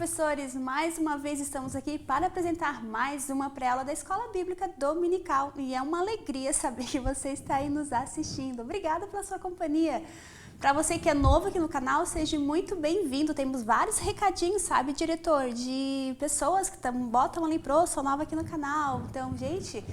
professores! Mais uma vez estamos aqui para apresentar mais uma pré-aula da Escola Bíblica Dominical e é uma alegria saber que você está aí nos assistindo. Obrigada pela sua companhia. Para você que é novo aqui no canal, seja muito bem-vindo. Temos vários recadinhos, sabe, diretor, de pessoas que botam ali, sou nova aqui no canal. Então, gente,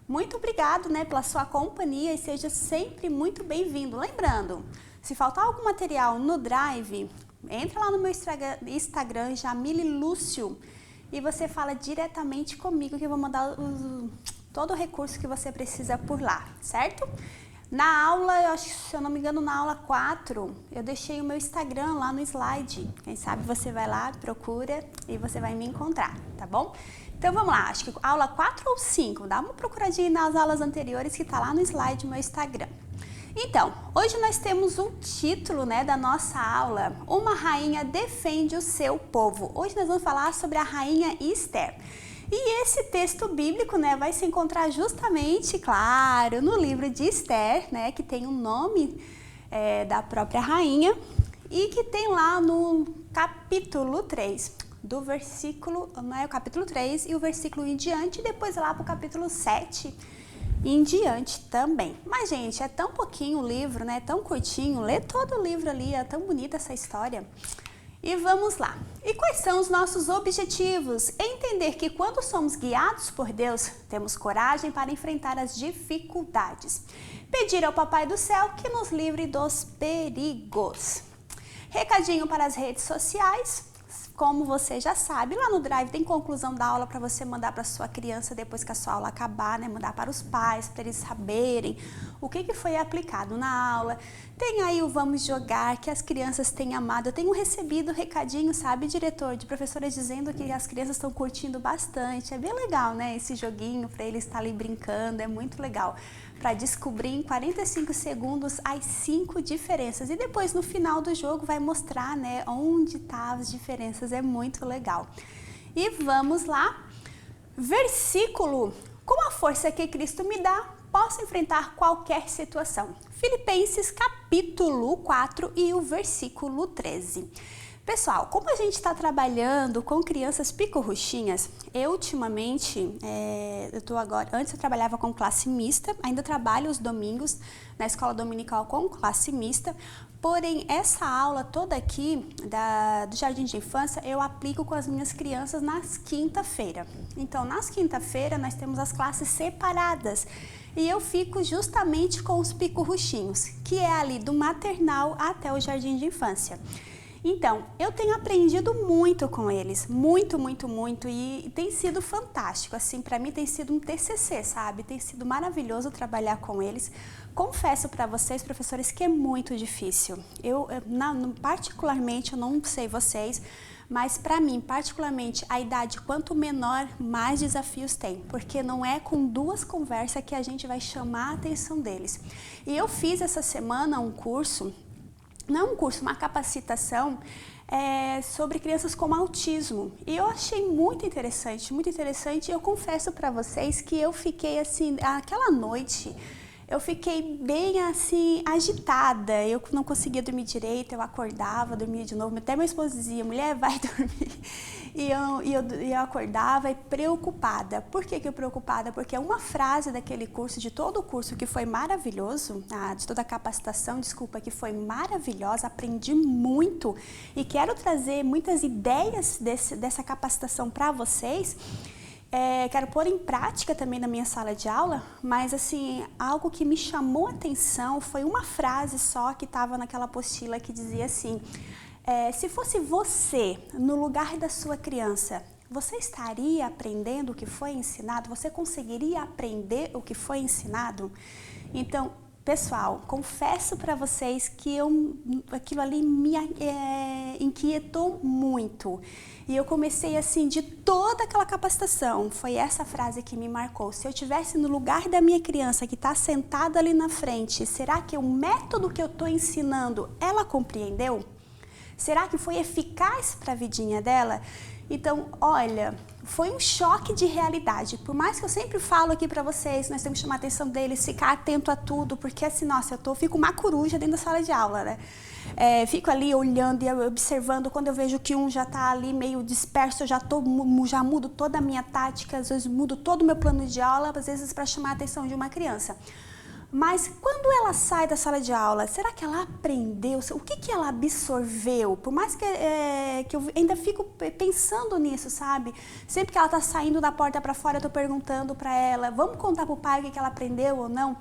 muito obrigado, né, pela sua companhia e seja sempre muito bem-vindo. Lembrando, se faltar algum material no Drive, entra lá no meu Instagram, Jamile Lúcio, e você fala diretamente comigo que eu vou mandar todo o recurso que você precisa por lá, certo? Na aula, eu acho, se eu não me engano, na aula 4, eu deixei o meu Instagram lá no slide. Quem sabe você vai lá, procura e você vai me encontrar, tá bom? Então vamos lá, acho que aula 4 ou 5, dá uma procuradinha nas aulas anteriores que tá lá no slide do meu Instagram. Então, hoje nós temos um título, né, da nossa aula, Uma Rainha Defende o Seu Povo. Hoje nós vamos falar sobre a Rainha Esther. E esse texto bíblico, né, vai se encontrar justamente, claro, no livro de Esther, né, que tem o nome da própria rainha e que tem lá no capítulo 3, do versículo, né, o capítulo 3 e o versículo em diante, e depois lá para o capítulo 7 em diante também. Mas, gente, é tão pouquinho o livro, né, tão curtinho, lê todo o livro ali, é tão bonita essa história. E vamos lá. E quais são os nossos objetivos? Entender que quando somos guiados por Deus, temos coragem para enfrentar as dificuldades. Pedir ao Papai do Céu que nos livre dos perigos. Recadinho para as redes sociais. Como você já sabe, lá no Drive tem conclusão da aula para você mandar para sua criança depois que a sua aula acabar, né? Mandar para os pais, para eles saberem o que foi aplicado na aula. Tem aí o Vamos Jogar, que as crianças têm amado. Eu tenho recebido recadinho, sabe, diretor, de professores dizendo que as crianças estão curtindo bastante. É bem legal, né, esse joguinho para eles estar ali brincando, é muito legal. Para descobrir em 45 segundos as 5 diferenças. E depois, no final do jogo, vai mostrar, né, onde tá as diferenças. É muito legal. E vamos lá. Versículo. Com a força que Cristo me dá, posso enfrentar qualquer situação. Filipenses capítulo 4 e o versículo 13. Pessoal, como a gente está trabalhando com crianças picorruchinhas, eu ultimamente, antes eu trabalhava com classe mista, ainda trabalho os domingos na escola dominical com classe mista, porém essa aula toda aqui do Jardim de Infância eu aplico com as minhas crianças nas quinta-feira. Então, nas quinta-feira nós temos as classes separadas e eu fico justamente com os picorruchinhos, que é ali do maternal até o Jardim de Infância. Então, eu tenho aprendido muito com eles, muito, e tem sido fantástico, assim, para mim tem sido um TCC, sabe? Tem sido maravilhoso trabalhar com eles. Confesso para vocês, professores, que é muito difícil. Particularmente, eu não sei vocês, mas para mim, particularmente, a idade quanto menor, mais desafios tem, porque não é com 2 conversas que a gente vai chamar a atenção deles. E eu fiz essa semana um curso, não um curso, uma capacitação sobre crianças com autismo. E eu achei muito interessante, e eu confesso para vocês que eu fiquei assim, aquela noite, eu fiquei bem assim, agitada, eu não conseguia dormir direito, eu acordava, dormia de novo, até meu esposo dizia, mulher, vai dormir. E eu acordava preocupada. Por que eu preocupada? Porque uma frase daquele curso, de todo o curso, que foi maravilhoso, de toda a capacitação, desculpa, que foi maravilhosa, aprendi muito e quero trazer muitas ideias dessa capacitação para vocês. Quero pôr em prática também na minha sala de aula, mas assim, algo que me chamou a atenção foi uma frase só que estava naquela apostila que dizia assim, se fosse você no lugar da sua criança, você estaria aprendendo o que foi ensinado? Você conseguiria aprender o que foi ensinado? Então, pessoal, confesso para vocês que aquilo ali me inquietou muito. E eu comecei assim, de toda aquela capacitação, foi essa frase que me marcou. Se eu estivesse no lugar da minha criança que está sentada ali na frente, será que o método que eu estou ensinando, ela compreendeu? Será que foi eficaz para a vidinha dela? Então, olha, foi um choque de realidade. Por mais que eu sempre falo aqui pra vocês, nós temos que chamar a atenção deles, ficar atento a tudo, porque assim, nossa, fico uma coruja dentro da sala de aula, né? Fico ali olhando e observando. Quando eu vejo que um já tá ali meio disperso, eu já mudo toda a minha tática, às vezes mudo todo o meu plano de aula, às vezes para chamar a atenção de uma criança. Mas quando ela sai da sala de aula, será que ela aprendeu? O que ela absorveu? Por mais que eu ainda fico pensando nisso, sabe? Sempre que ela tá saindo da porta para fora, eu tô perguntando para ela, vamos contar pro pai o que ela aprendeu ou não?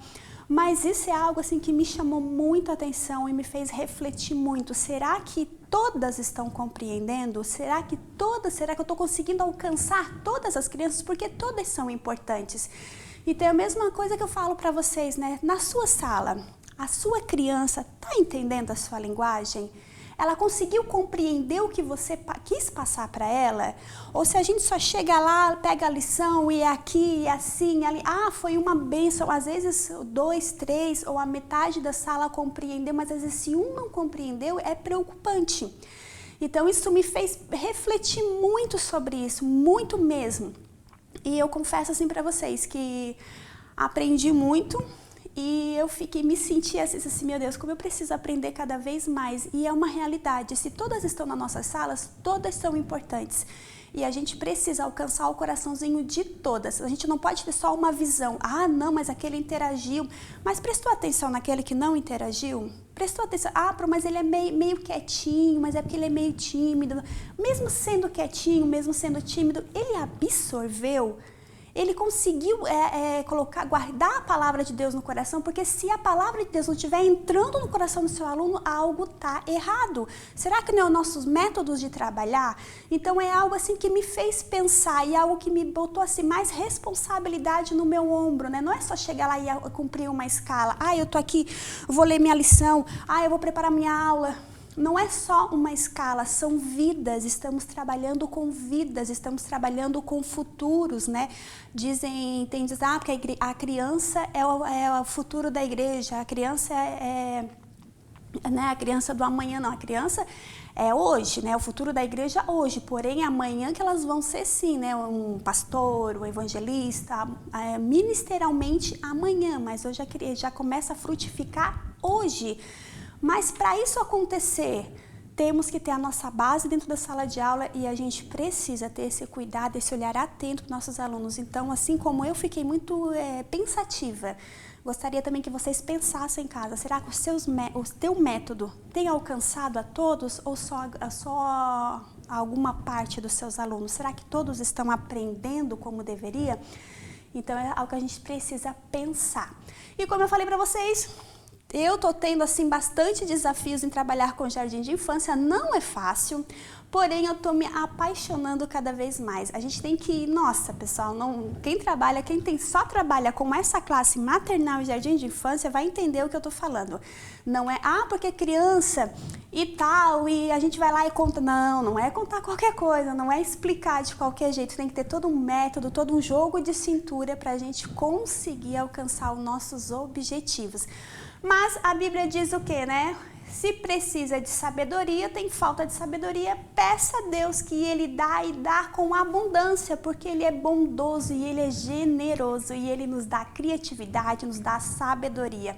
Mas isso é algo assim que me chamou muito a atenção e me fez refletir muito. Será que todas estão compreendendo? Será que eu estou conseguindo alcançar todas as crianças? Porque todas são importantes. Então é a mesma coisa que eu falo para vocês, né? Na sua sala, a sua criança está entendendo a sua linguagem? Ela conseguiu compreender o que você quis passar para ela? Ou se a gente só chega lá, pega a lição e é aqui, e assim, ali, foi uma bênção. Às vezes 2, 3 ou a metade da sala compreendeu, mas às vezes se um não compreendeu, é preocupante. Então isso me fez refletir muito sobre isso, muito mesmo. E eu confesso assim para vocês que aprendi muito. E eu me senti assim, meu Deus, como eu preciso aprender cada vez mais. E é uma realidade, se todas estão nas nossas salas, todas são importantes. E a gente precisa alcançar o coraçãozinho de todas. A gente não pode ter só uma visão. Não, mas aquele interagiu. Mas prestou atenção naquele que não interagiu? Prestou atenção? Mas ele é meio quietinho, mas é porque ele é meio tímido. Mesmo sendo quietinho, mesmo sendo tímido, ele absorveu. Ele conseguiu guardar a palavra de Deus no coração, porque se a palavra de Deus não estiver entrando no coração do seu aluno, algo está errado. Será que não é os nossos métodos de trabalhar? Então é algo assim que me fez pensar e algo que me botou assim mais responsabilidade no meu ombro, né? Não é só chegar lá e cumprir uma escala. Eu tô aqui, vou ler minha lição. Eu vou preparar minha aula. Não é só uma escala, são vidas, estamos trabalhando com vidas, estamos trabalhando com futuros, né? Tem diz, porque a criança é o futuro da igreja, a criança a criança do amanhã, não, a criança é hoje, né? O futuro da igreja hoje, porém amanhã que elas vão ser sim, né? Um pastor, um evangelista, ministerialmente amanhã, mas hoje já começa a frutificar hoje. Mas para isso acontecer, temos que ter a nossa base dentro da sala de aula e a gente precisa ter esse cuidado, esse olhar atento para nossos alunos. Então, assim como eu fiquei muito pensativa, gostaria também que vocês pensassem em casa, será que o teu método tem alcançado a todos ou só alguma parte dos seus alunos? Será que todos estão aprendendo como deveria? Então, é algo que a gente precisa pensar. E como eu falei para vocês, eu tô tendo assim bastante desafios em trabalhar com jardim de infância, não é fácil, porém eu tô me apaixonando cada vez mais. A gente tem que, nossa pessoal, quem só trabalha com essa classe maternal e jardim de infância vai entender o que eu tô falando. Não é, porque criança e tal, e a gente vai lá e conta. Não é contar qualquer coisa, não é explicar de qualquer jeito, tem que ter todo um método, todo um jogo de cintura pra gente conseguir alcançar os nossos objetivos. Mas a Bíblia diz o quê, né? Se precisa de sabedoria, tem falta de sabedoria, peça a Deus que Ele dá e dá com abundância, porque Ele é bondoso e Ele é generoso e Ele nos dá criatividade, nos dá sabedoria.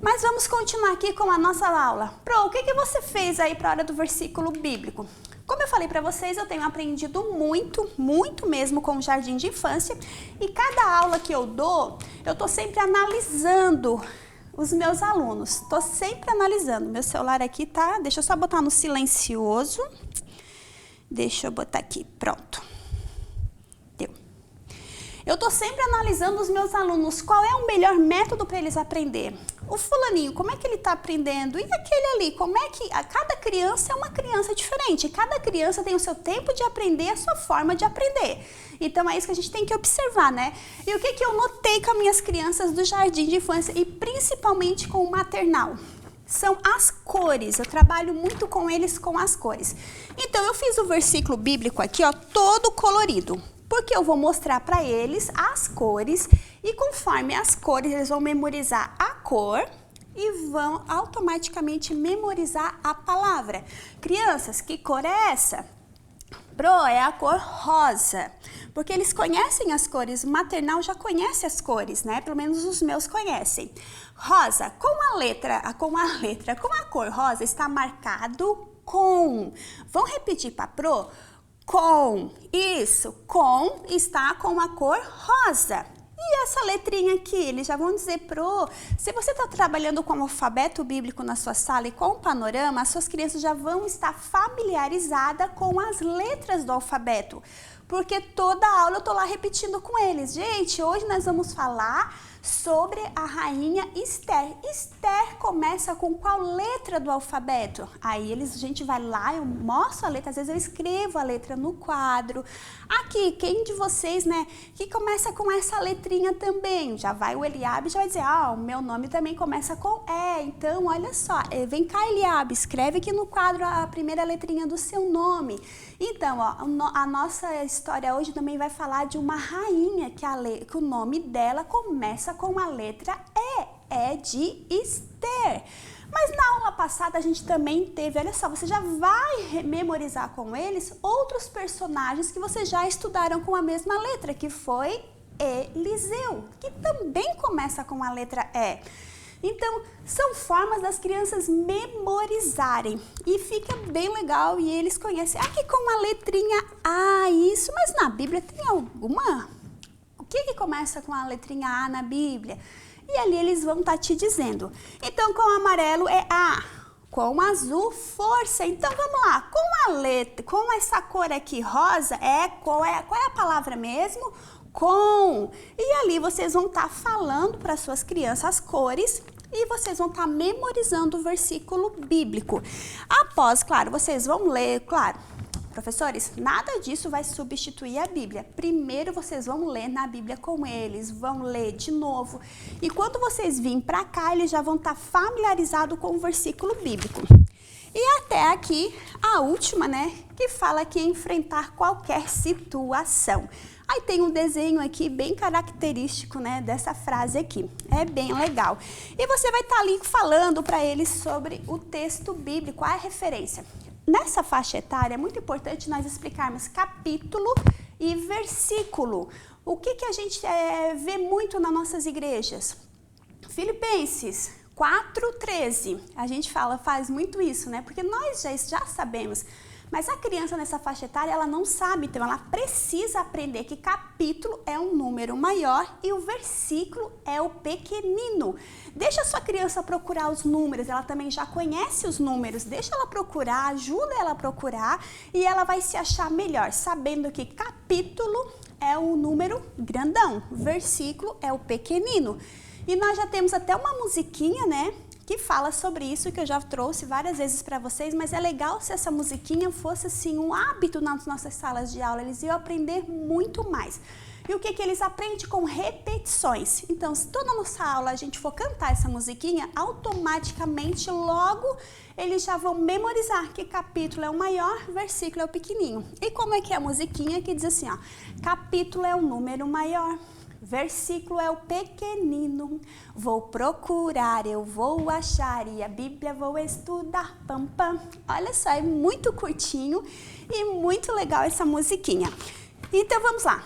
Mas vamos continuar aqui com a nossa aula. O que você fez aí para a hora do versículo bíblico? Como eu falei para vocês, eu tenho aprendido muito, muito mesmo com o jardim de infância e cada aula que eu dou, eu tô sempre analisando os meus alunos, tô sempre analisando. Meu celular aqui tá, deixa eu só botar no silencioso. Deixa eu botar aqui, pronto. Deu. Eu tô sempre analisando os meus alunos, qual é o melhor método para eles aprender. O fulaninho, como é que ele tá aprendendo? E aquele ali, como é que... Cada criança é uma criança diferente, cada criança tem o seu tempo de aprender, a sua forma de aprender. Então é isso que a gente tem que observar, né? E o que eu notei com as minhas crianças do jardim de infância e principalmente com o maternal? São as cores, eu trabalho muito com eles com as cores. Então eu fiz o versículo bíblico aqui, todo colorido. Porque eu vou mostrar para eles as cores e conforme as cores eles vão memorizar a cor e vão automaticamente memorizar a palavra. Crianças, que cor é essa? Pro é a cor rosa, porque eles conhecem as cores, o maternal já conhece as cores, né? Pelo menos os meus conhecem. Rosa, com a cor rosa está marcado com. Vamos repetir para Pro? Com, isso, com está com a cor rosa. E essa letrinha aqui, eles já vão dizer Pro. Se você está trabalhando com o alfabeto bíblico na sua sala e com o panorama, as suas crianças já vão estar familiarizadas com as letras do alfabeto. Porque toda aula eu estou lá repetindo com eles. Gente, hoje nós vamos falar sobre a rainha Esther. Esther começa com qual letra do alfabeto? Aí a gente vai lá, eu mostro a letra, às vezes eu escrevo a letra no quadro. Aqui, quem de vocês, né, que começa com essa letrinha também? Já vai o Eliabe, já vai dizer, o meu nome também começa com E. Então, olha só, vem cá, Eliabe, escreve aqui no quadro a primeira letrinha do seu nome. Então, a nossa história hoje também vai falar de uma rainha que o nome dela começa com a letra E. É de Esther. Mas na aula passada a gente também teve, olha só, você já vai memorizar com eles outros personagens que vocês já estudaram com a mesma letra, que foi Eliseu, que também começa com a letra E. Então, são formas das crianças memorizarem e fica bem legal e eles conhecem. Aqui com a letrinha A, isso, mas na Bíblia tem alguma? O que começa com a letrinha A na Bíblia? E ali eles vão estar te dizendo. Então, com o amarelo é A, com o azul, força. Então, vamos lá, com essa cor aqui rosa, qual é a palavra mesmo? Com. E ali vocês vão estar falando para suas crianças as cores e vocês vão estar memorizando o versículo bíblico. Após, claro, vocês vão ler, claro, professores, nada disso vai substituir a Bíblia. Primeiro vocês vão ler na Bíblia com eles, vão ler de novo. E quando vocês virem para cá, eles já vão estar familiarizados com o versículo bíblico. E até aqui, a última, né, que fala que enfrentar qualquer situação. Aí tem um desenho aqui bem característico, né, dessa frase aqui. É bem legal. E você vai estar ali falando para eles sobre o texto bíblico, a referência. Nessa faixa etária é muito importante nós explicarmos capítulo e versículo. O que a gente vê muito nas nossas igrejas? Filipenses 4:13. A gente faz muito isso, né? Porque nós já sabemos. Mas a criança nessa faixa etária, ela não sabe, então ela precisa aprender que capítulo é um número maior e o versículo é o pequenino. Deixa a sua criança procurar os números, ela também já conhece os números, deixa ela procurar, ajuda ela a procurar e ela vai se achar melhor, sabendo que capítulo é o número grandão, versículo é o pequenino. E nós já temos até uma musiquinha, né, que fala sobre isso, que eu já trouxe várias vezes para vocês, mas é legal se essa musiquinha fosse assim um hábito nas nossas salas de aula, eles iam aprender muito mais. E o que eles aprendem? Com repetições. Então, se toda nossa aula a gente for cantar essa musiquinha, automaticamente, logo, eles já vão memorizar que capítulo é o maior, versículo é o pequenininho. E como é que é a musiquinha que diz assim, ó, capítulo é o número maior, versículo é o pequenino, vou procurar, eu vou achar e a Bíblia vou estudar, pam, pam. Olha só, é muito curtinho e muito legal essa musiquinha. Então, vamos lá.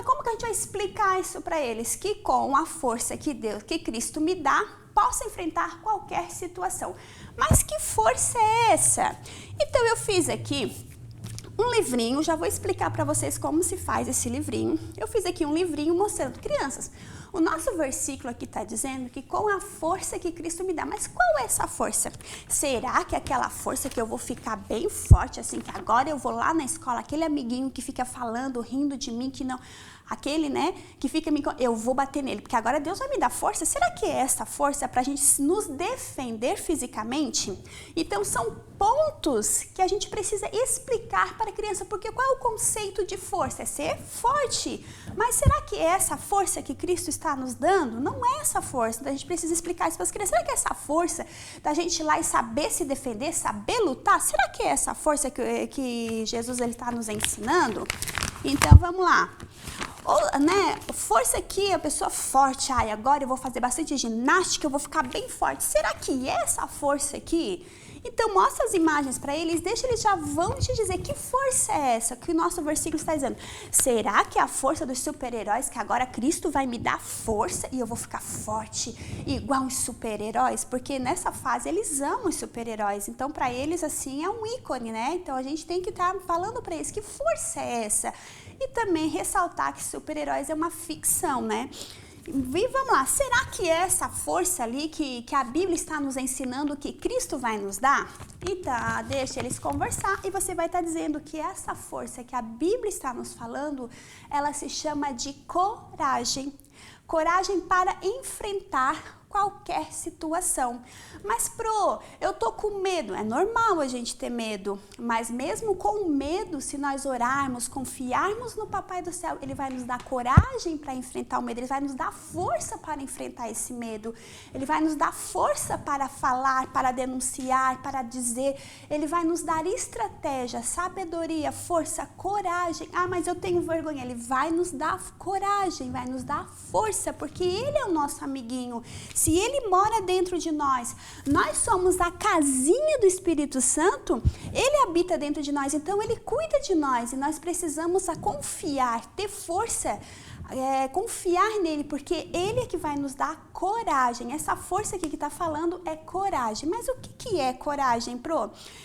Como que a gente vai explicar isso para eles? Que com a força que Cristo me dá, posso enfrentar qualquer situação. Mas que força é essa? Então, eu fiz aqui um livrinho, já vou explicar para vocês como se faz esse livrinho. Eu fiz aqui um livrinho mostrando crianças. O nosso versículo aqui está dizendo que com a força que Cristo me dá. Mas qual é essa força? Será que é aquela força que eu vou ficar bem forte, assim, que agora eu vou lá na escola, aquele amiguinho que fica falando, rindo de mim, que não... Aquele, né, que fica me... Eu vou bater nele, porque agora Deus vai me dar força. Será que é essa força para a gente nos defender fisicamente? Então, são pontos que a gente precisa explicar para a criança, porque qual é o conceito de força? É ser forte. Mas será que é essa força que Cristo está nos dando? Não é essa força. Então, a gente precisa explicar isso para as crianças. Será que é essa força da gente ir lá e saber se defender, saber lutar? Será que é essa força que Jesus está nos ensinando? Então, vamos lá. Né, força aqui, a pessoa forte, agora eu vou fazer bastante ginástica, eu vou ficar bem forte. Será que é essa força aqui? Então mostra as imagens para eles, deixa eles já vão te dizer que força é essa que o nosso versículo está dizendo. Será que é a força dos super-heróis, que agora Cristo vai me dar força e eu vou ficar forte igual os super-heróis? Porque nessa fase eles amam os super-heróis, então para eles assim é um ícone, né? Então a gente tem que estar falando para eles que força é essa. E também ressaltar que super-heróis é uma ficção, né? E vamos lá, será que é essa força ali que a Bíblia está nos ensinando que Cristo vai nos dar? Então, deixa eles conversar e você vai estar dizendo que essa força que a Bíblia está nos falando, ela se chama de coragem. Coragem para enfrentar qualquer situação. Mas, eu tô com medo. É normal a gente ter medo, mas mesmo com medo, se nós orarmos, confiarmos no Papai do Céu, Ele vai nos dar coragem para enfrentar o medo, Ele vai nos dar força para enfrentar esse medo, Ele vai nos dar força para falar, para denunciar, para dizer, Ele vai nos dar estratégia, sabedoria, força, coragem. Ah, mas eu tenho vergonha. Ele vai nos dar coragem, vai nos dar força, porque Ele é o nosso amiguinho. Se Ele mora dentro de nós, nós somos a casinha do Espírito Santo, Ele habita dentro de nós, então Ele cuida de nós e nós precisamos confiar, ter força, confiar nele, porque Ele é que vai nos dar coragem. Essa força aqui que está falando é coragem. Mas o que é coragem,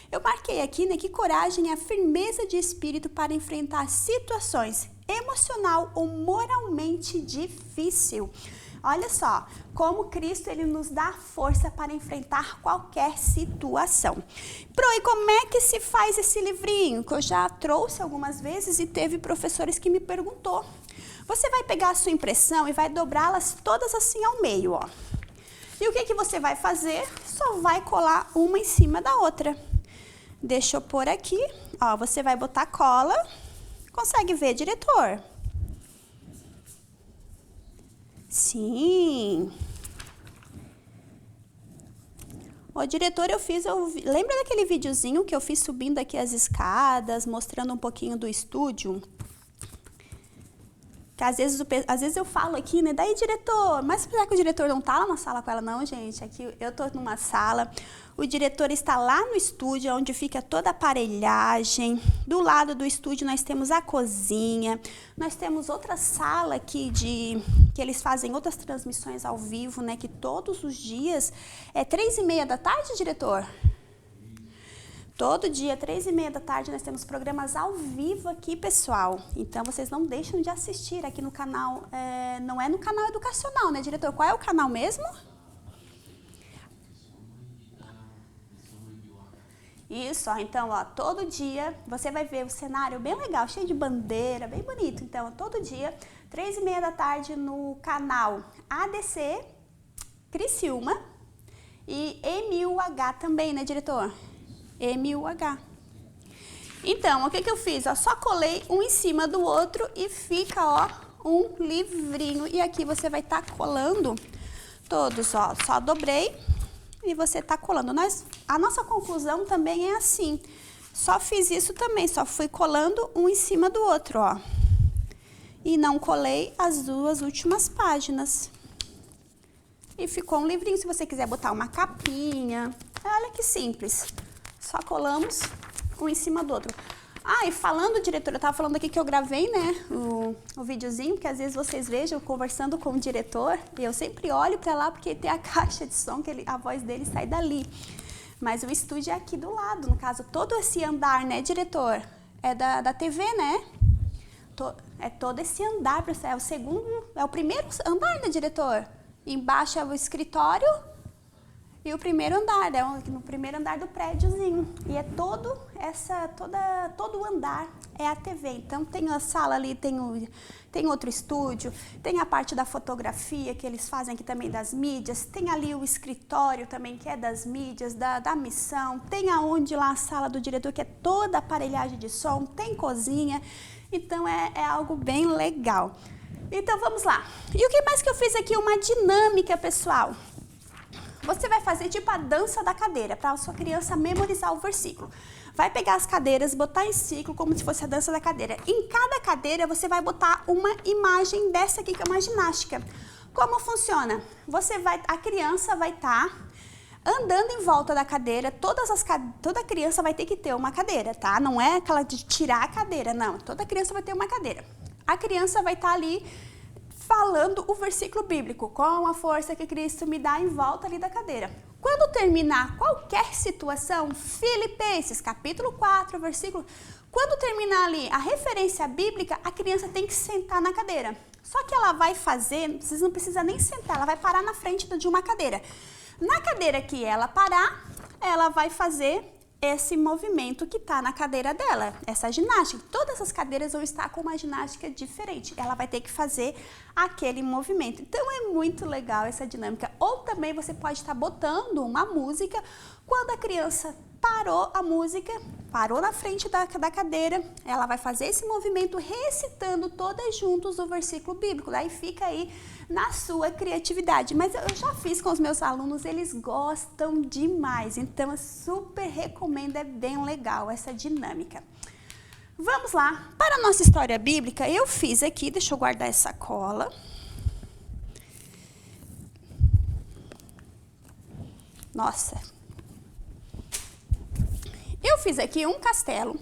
Eu marquei aqui, né, que coragem é a firmeza de espírito para enfrentar situações emocional ou moralmente difícil. Olha só, como Cristo ele nos dá força para enfrentar qualquer situação. E como é que se faz esse livrinho? Que eu já trouxe algumas vezes e teve professores que me perguntou. Você vai pegar a sua impressão e vai dobrá-las todas assim ao meio, ó. E o que você vai fazer? Só vai colar uma em cima da outra. Deixa eu pôr aqui, ó, você vai botar cola. Consegue ver, diretor? Sim. Ô, diretor, lembra daquele videozinho que eu fiz subindo aqui as escadas, mostrando um pouquinho do estúdio? Que às vezes eu falo aqui, né? Daí, diretor, mas será que o diretor não tá lá na sala com ela? Não, gente, aqui eu tô numa sala. O diretor está lá no estúdio, onde fica toda a aparelhagem. Do lado do estúdio nós temos a cozinha. Nós temos outra sala aqui que eles fazem outras transmissões ao vivo, né? Que todos os dias é 3h30 da tarde, diretor? Todo dia, 3h30 da tarde, nós temos programas ao vivo aqui, pessoal. Então, vocês não deixam de assistir aqui no canal, não é no canal educacional, né, diretor? Qual é o canal mesmo? Isso, ó, então, ó, todo dia você vai ver o cenário bem legal, cheio de bandeira, bem bonito. Então, todo dia, 3h30 da tarde, no canal ADC, Criciúma e MUH também, né, diretor? MUH. Então, o que eu fiz? Ó, só colei um em cima do outro e fica, ó, um livrinho. E aqui você vai estar colando todos, ó. Só dobrei e você tá colando. A nossa conclusão também é assim. Só fiz isso também, só fui colando um em cima do outro, ó. E não colei as duas últimas páginas. E ficou um livrinho, se você quiser botar uma capinha. Olha que simples. Só colamos um em cima do outro. Ah, e falando, diretor, eu tava falando aqui que eu gravei, né, o videozinho, porque às vezes vocês vejam eu conversando com o diretor, e eu sempre olho para lá porque tem a caixa de som, que a voz dele sai dali. Mas o estúdio é aqui do lado, no caso, todo esse andar, né, diretor? É da TV, né? É todo esse andar, é o primeiro andar, né, diretor? Embaixo é o escritório. E o primeiro andar, no primeiro andar do prédiozinho. E é todo o andar é a TV. Então tem a sala ali, tem outro estúdio, tem a parte da fotografia que eles fazem aqui também das mídias, tem ali o escritório também que é das mídias, da missão, tem aonde lá a sala do diretor que é toda a aparelhagem de som, tem cozinha. Então é algo bem legal. Então vamos lá. E o que mais que eu fiz aqui? Uma dinâmica, pessoal. Você vai fazer tipo a dança da cadeira, para a sua criança memorizar o versículo. Vai pegar as cadeiras, botar em ciclo, como se fosse a dança da cadeira. Em cada cadeira, você vai botar uma imagem dessa aqui, que é uma ginástica. Como funciona? A criança vai estar Andando em volta da cadeira, toda criança vai ter que ter uma cadeira, tá? Não é aquela de tirar a cadeira, não. Toda criança vai ter uma cadeira. A criança vai estar ali falando o versículo bíblico, com a força que Cristo me dá em volta ali da cadeira. Quando terminar qualquer situação, Filipenses, capítulo 4, versículo... Quando terminar ali a referência bíblica, a criança tem que sentar na cadeira. Só que ela vai fazer, vocês não precisam nem sentar, ela vai parar na frente de uma cadeira. Na cadeira que ela parar, ela vai fazer esse movimento que está na cadeira dela, essa ginástica. Todas as cadeiras vão estar com uma ginástica diferente. Ela vai ter que fazer aquele movimento. Então, é muito legal essa dinâmica. Ou também você pode estar botando uma música. Quando a criança parou a música, parou na frente da cadeira, ela vai fazer esse movimento recitando todas juntos o versículo bíblico. Daí fica aí na sua criatividade. Mas eu já fiz com os meus alunos, eles gostam demais. Então, eu super recomendo, é bem legal essa dinâmica. Vamos lá, para a nossa história bíblica, eu fiz aqui, deixa eu guardar essa cola. Nossa. Eu fiz aqui um castelo.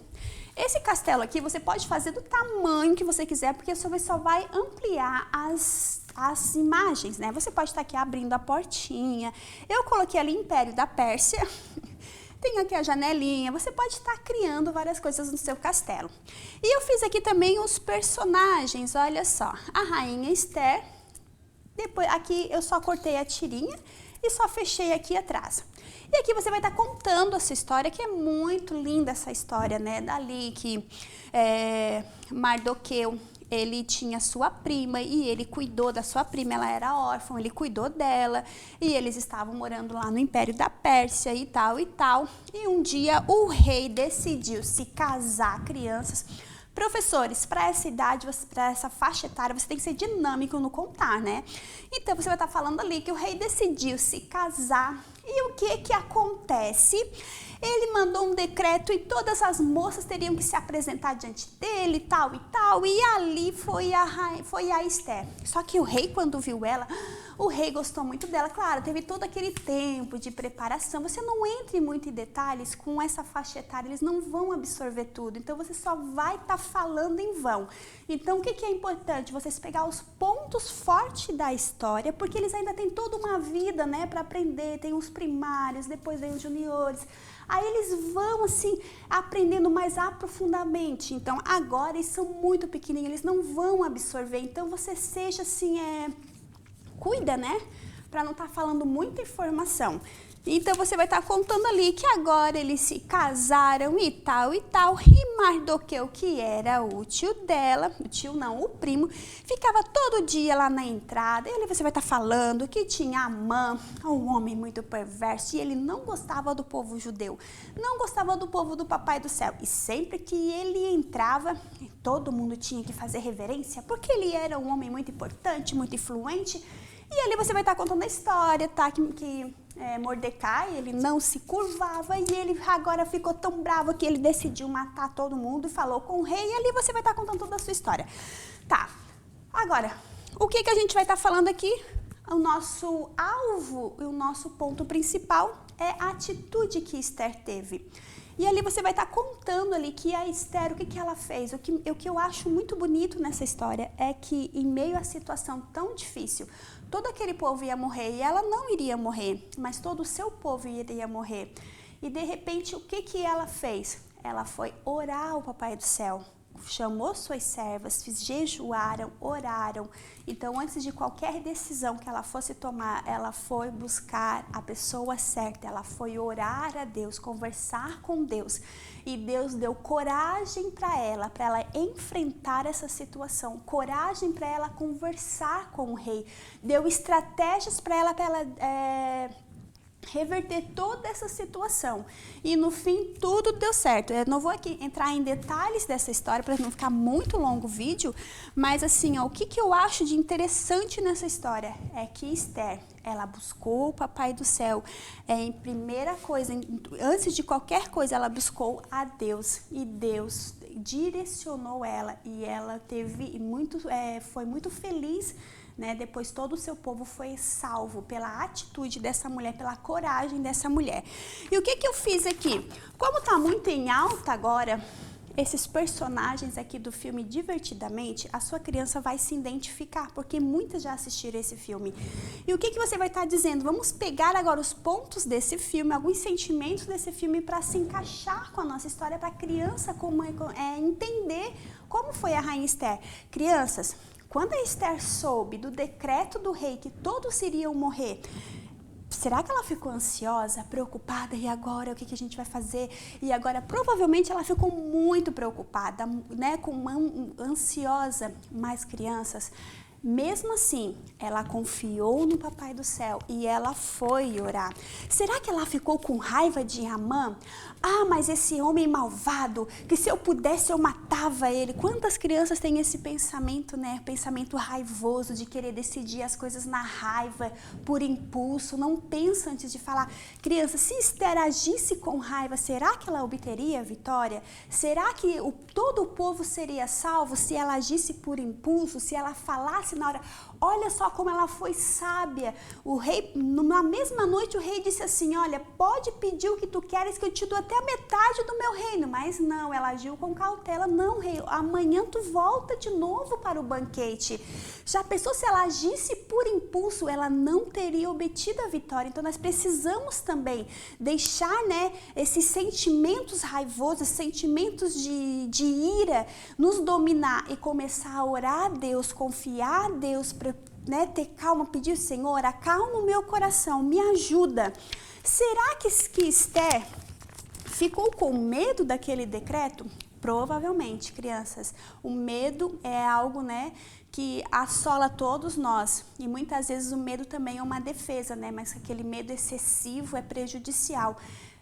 Esse castelo aqui você pode fazer do tamanho que você quiser, porque você só vai ampliar as imagens, né? Você pode estar aqui abrindo a portinha. Eu coloquei ali Império da Pérsia. Tem aqui a janelinha. Você pode estar criando várias coisas no seu castelo. E eu fiz aqui também os personagens, olha só. A Rainha Esther. Depois, aqui eu só cortei a tirinha e só fechei aqui atrás. E aqui você vai estar contando essa história, que é muito linda essa história, né? Dali que Mardoqueu, ele tinha sua prima e ele cuidou da sua prima, ela era órfã, ele cuidou dela e eles estavam morando lá no Império da Pérsia e tal e tal. E um dia o rei decidiu se casar crianças. Professores, para essa idade, para essa faixa etária, você tem que ser dinâmico no contar, né? Então, você vai estar falando ali que o rei decidiu se casar. E o que acontece? Ele mandou um decreto e todas as moças teriam que se apresentar diante dele, tal e tal. E ali foi a Esther. Só que o rei, quando viu ela, o rei gostou muito dela. Claro, teve todo aquele tempo de preparação. Você não entre muito em detalhes com essa faixa etária, eles não vão absorver tudo. Então, você só vai estar falando em vão. Então, o que é importante? Vocês pegar os pontos fortes da história, porque eles ainda têm toda uma vida, né, para aprender. Tem os primários, depois vem os juniores. Aí eles vão, assim, aprendendo mais aprofundadamente. Então, agora eles são muito pequenininhos, eles não vão absorver. Então, você seja, assim, cuida, né? Para não estar falando muita informação. Então, você vai estar contando ali que agora eles se casaram e tal e tal. E Mardoqueu, que era o tio dela, o tio não, o primo, ficava todo dia lá na entrada. E ali você vai estar falando que tinha Amã, um homem muito perverso. E ele não gostava do povo judeu, não gostava do povo do Papai do Céu. E sempre que ele entrava, todo mundo tinha que fazer reverência, porque ele era um homem muito importante, muito influente. E ali você vai estar contando a história, tá? Que Mordecai, ele não se curvava e ele agora ficou tão bravo que ele decidiu matar todo mundo e falou com o rei. E ali você vai estar contando toda a sua história. Tá, agora, o que a gente vai estar falando aqui? O nosso alvo e o nosso ponto principal é a atitude que Esther teve. E ali você vai estar contando ali que a Esther, o que ela fez. O que eu acho muito bonito nessa história é que em meio à situação tão difícil, todo aquele povo ia morrer e ela não iria morrer, mas todo o seu povo iria morrer. E de repente, o que ela fez? Ela foi orar ao Papai do Céu. Chamou suas servas, jejuaram, oraram. Então, antes de qualquer decisão que ela fosse tomar, ela foi buscar a pessoa certa, ela foi orar a Deus, conversar com Deus. E Deus deu coragem para ela enfrentar essa situação, coragem para ela conversar com o rei, deu estratégias para ela reverter toda essa situação. E no fim, tudo deu certo. Eu não vou aqui entrar em detalhes dessa história para não ficar muito longo o vídeo, mas assim, o que eu acho de interessante nessa história é que Esther, ela buscou o Papai do Céu. Em primeira coisa, antes de qualquer coisa, ela buscou a Deus. E Deus direcionou ela. E ela foi muito feliz né? Depois todo o seu povo foi salvo pela atitude dessa mulher, pela coragem dessa mulher. E o que eu fiz aqui? Como tá muito em alta agora esses personagens aqui do filme Divertidamente, a sua criança vai se identificar, porque muitas já assistiram esse filme. E o que você vai estar dizendo? Vamos pegar agora os pontos desse filme, alguns sentimentos desse filme para se encaixar com a nossa história, para a criança entender como foi a rainha Esther. Crianças, quando a Esther soube do decreto do rei que todos iriam morrer, será que ela ficou ansiosa, preocupada? E agora, o que a gente vai fazer? E agora, provavelmente, ela ficou muito preocupada, né? Ansiosa. Mas, crianças, mesmo assim, ela confiou no Papai do Céu e ela foi orar. Será que ela ficou com raiva de Amã? Ah, mas esse homem malvado, que se eu pudesse eu matava ele. Quantas crianças têm esse pensamento, né? Pensamento raivoso de querer decidir as coisas na raiva, por impulso, não pensa antes de falar. Criança, se Esther agisse com raiva, será que ela obteria a vitória? Será que todo o povo seria salvo se ela agisse por impulso, se ela falasse na hora? Olha só como ela foi sábia. O rei, na mesma noite, o rei disse assim: olha, pode pedir o que tu queres que eu te dou até a metade do meu reino. Mas não, ela agiu com cautela. Não, rei, amanhã tu volta de novo para o banquete. Já pensou se ela agisse por impulso, ela não teria obtido a vitória. Então nós precisamos também deixar, né, esses sentimentos raivosos, sentimentos de ira nos dominar e começar a orar a Deus, confiar a Deus, né, ter calma, pedir: Senhor, acalma o meu coração, me ajuda. Será que Esther ficou com medo daquele decreto? Provavelmente, crianças. O medo é algo, né, que assola todos nós. E muitas vezes o medo também é uma defesa, né? Mas aquele medo excessivo é prejudicial.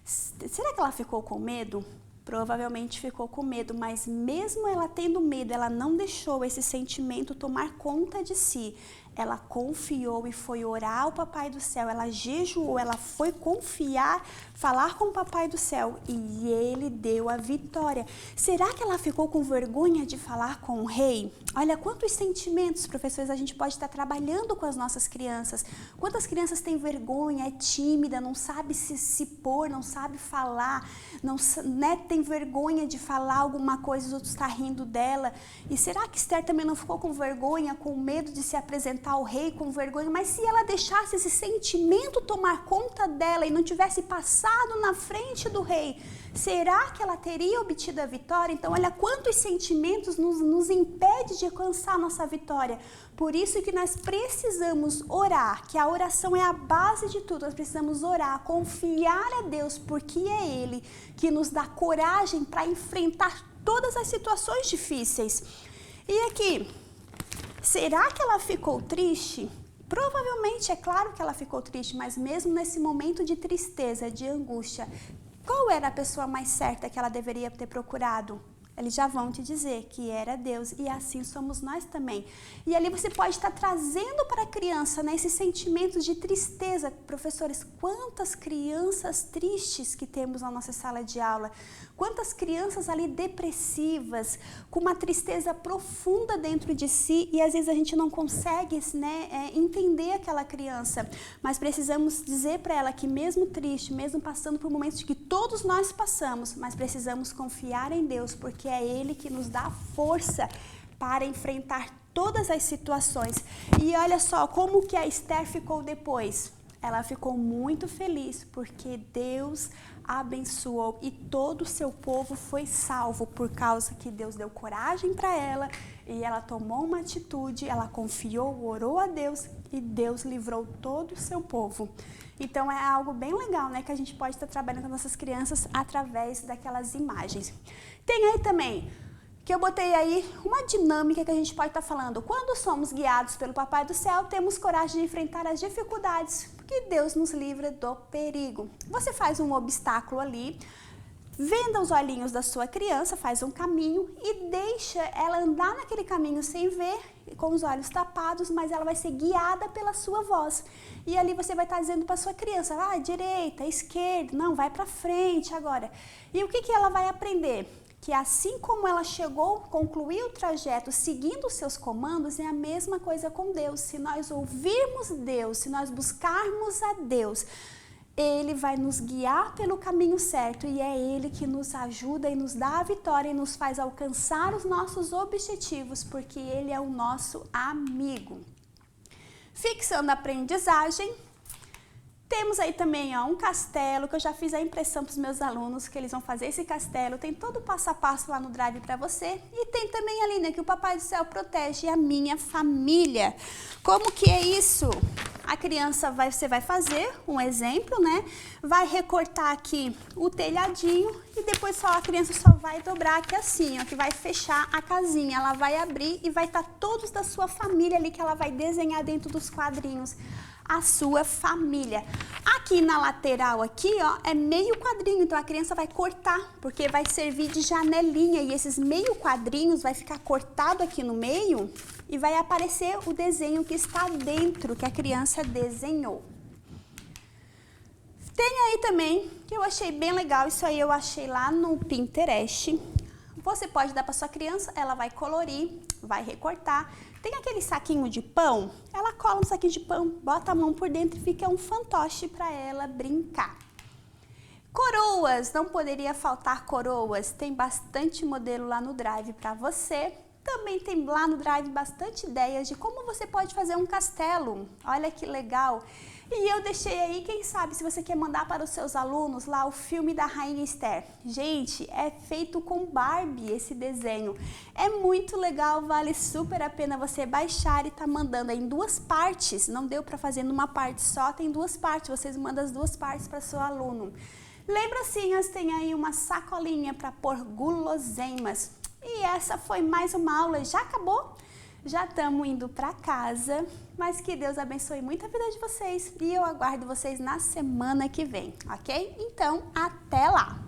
Será que ela ficou com medo? Provavelmente ficou com medo, mas mesmo ela tendo medo, ela não deixou esse sentimento tomar conta de si. Ela confiou e foi orar ao Papai do Céu, ela jejuou, ela foi confiar, falar com o Papai do Céu e ele deu a vitória. Será que ela ficou com vergonha de falar com o rei? Olha quantos sentimentos, professores, a gente pode estar trabalhando com as nossas crianças. Quantas crianças têm vergonha, é tímida, não sabe se pôr, não sabe falar, não, né, tem vergonha de falar alguma coisa, os outros estão rindo dela. E será que Esther também não ficou com vergonha, com medo de se apresentar ao rei, com vergonha? Mas se ela deixasse esse sentimento tomar conta dela e não tivesse passado na frente do rei, será que ela teria obtido a vitória? Então olha quantos sentimentos nos impede de alcançar a nossa vitória. Por isso que nós precisamos orar, que a oração é a base de tudo. Nós precisamos orar, confiar a Deus, porque é Ele que nos dá coragem para enfrentar todas as situações difíceis. E aqui, será que ela ficou triste? Provavelmente, é claro que ela ficou triste, mas mesmo nesse momento de tristeza, de angústia, qual era a pessoa mais certa que ela deveria ter procurado? Eles já vão te dizer que era Deus, e assim somos nós também. E ali você pode estar trazendo para a criança, né, esses sentimentos de tristeza. Professores, quantas crianças tristes que temos na nossa sala de aula, quantas crianças ali depressivas, com uma tristeza profunda dentro de si, e às vezes a gente não consegue, né, entender aquela criança, mas precisamos dizer para ela que mesmo triste, mesmo passando por momentos que todos nós passamos, mas precisamos confiar em Deus, porque é Ele que nos dá força para enfrentar todas as situações. E olha só como que a Esther ficou depois. Ela ficou muito feliz porque Deus abençoou e todo o seu povo foi salvo por causa que Deus deu coragem para ela e ela tomou uma atitude, ela confiou, orou a Deus e Deus livrou todo o seu povo. Então é algo bem legal, né, que a gente pode estar trabalhando com nossas crianças através daquelas imagens. Tem aí também que eu botei aí uma dinâmica que a gente pode estar falando. Quando somos guiados pelo Papai do Céu, temos coragem de enfrentar as dificuldades, porque Deus nos livra do perigo. Você faz um obstáculo ali, venda os olhinhos da sua criança, faz um caminho e deixa ela andar naquele caminho sem ver, com os olhos tapados, mas ela vai ser guiada pela sua voz. E ali você vai estar dizendo para sua criança: direita, esquerda, não, vai para frente agora. E o que ela vai aprender? que assim como ela chegou, concluiu o trajeto seguindo os seus comandos, é a mesma coisa com Deus. Se nós ouvirmos Deus, se nós buscarmos a Deus, Ele vai nos guiar pelo caminho certo e é Ele que nos ajuda e nos dá a vitória e nos faz alcançar os nossos objetivos, porque Ele é o nosso amigo. Fixando a aprendizagem, temos aí também um castelo, que eu já fiz a impressão para os meus alunos, que eles vão fazer esse castelo. Tem todo o passo a passo lá no Drive para você. E tem também ali, né, que o Papai do Céu protege a minha família. Como que é isso? A criança você vai fazer um exemplo, né? Vai recortar aqui o telhadinho e depois a criança só vai dobrar aqui assim, ó, que vai fechar a casinha. Ela vai abrir e vai estar todos da sua família ali que ela vai desenhar dentro dos quadrinhos. A sua família. Aqui na lateral aqui, ó, é meio quadrinho, então a criança vai cortar, porque vai servir de janelinha e esses meio quadrinhos vai ficar cortado aqui no meio e vai aparecer o desenho que está dentro, que a criança desenhou. Tem aí também, que eu achei bem legal, isso aí eu achei lá no Pinterest. Você pode dar para sua criança, ela vai colorir, vai recortar. Tem aquele saquinho de pão, ela cola no saquinho de pão, bota a mão por dentro e fica um fantoche para ela brincar. Coroas, não poderia faltar coroas, tem bastante modelo lá no Drive para você. Também tem lá no Drive bastante ideias de como você pode fazer um castelo, olha que legal. E eu deixei aí, quem sabe, se você quer mandar para os seus alunos lá o filme da Rainha Esther. Gente, é feito com Barbie esse desenho. É muito legal, vale super a pena você baixar e tá mandando aí em 2 partes. Não deu para fazer numa parte só, tem 2 partes. Vocês mandam as 2 partes para seu aluno. Lembrancinhas, tem aí uma sacolinha para pôr guloseimas. E essa foi mais uma aula, já acabou? Já estamos indo para casa, mas que Deus abençoe muito a vida de vocês e eu aguardo vocês na semana que vem, ok? Então, até lá!